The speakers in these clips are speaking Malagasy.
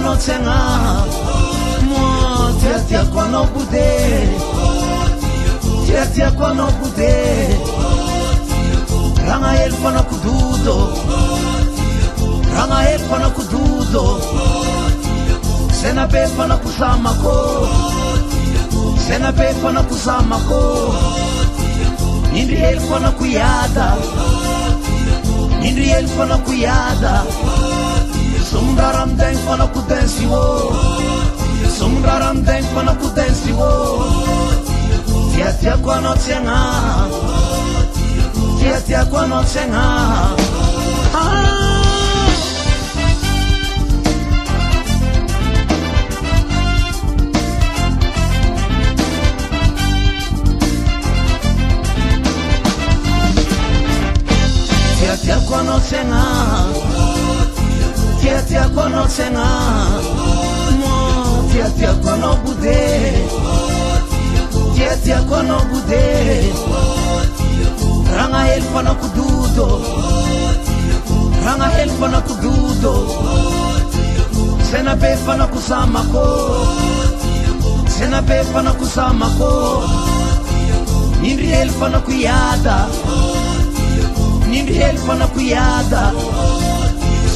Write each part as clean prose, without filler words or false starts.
no tsenga mo tia kwa no bude tia kwa no bude ranga elfa no kududo ranga elfa no kududo sena pepa na kusama ko sena pepa na kusama ko indri elfa na kuyada indri elfa na kuyada Sumdaram den fana kudensi wo Sumdaram den fana kudensi wo Tia kwa no tsenga Tia kwa no tsenga Tia kwa no tsenga Tia kwa no tsenga mo tia kwa no bude tia kwa no bude ranga elfa na kududo ranga elfa na kududo sena pepa na kusama ko sena pepa na kusama ko indri elfa na kuyada indri elfa na kuyada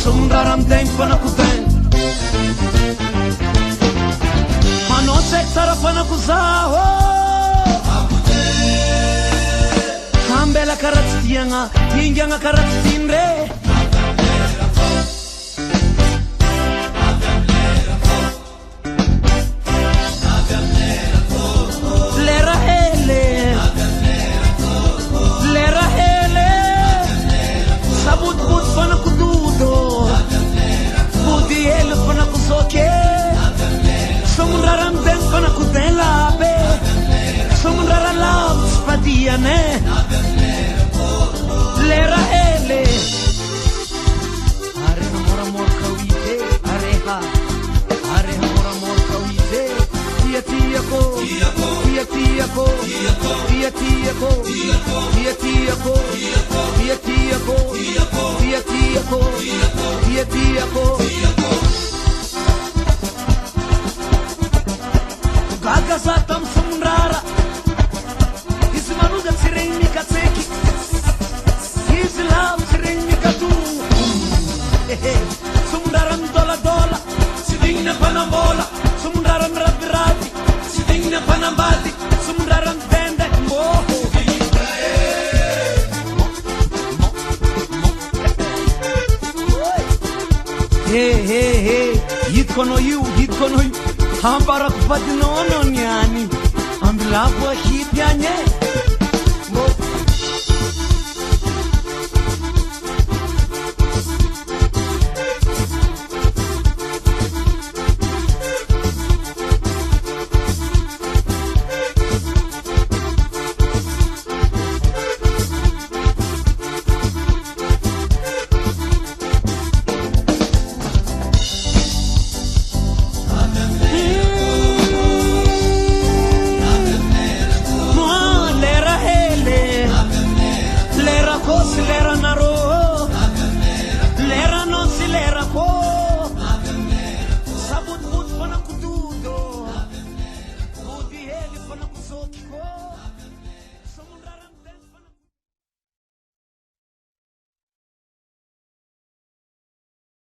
Sumdaram den fana kuten Mano seksara fana kuzaho Kambela karatstianga Yingyanga karatstinre Lera hele Lera hele Sabut but fana kududo Budi ele fana kusoke Somundaram den fana kudela be Somundaram lav spadia ne Lera ele Are hamora mor kawite Are ha Are hamora mor kawite Tia ko Tia ko Tia ko Tia ko Tia ko Gaga satam Sumundara Ismanu da sireni katseki Islam sireni katu Sumundaram dola Sidingna panambola Sumundaram rabirati Sidingna panambati Sumundaram dende moho Hey, hit kono you Hamparak badnono nyani Ambilabwa hit yanye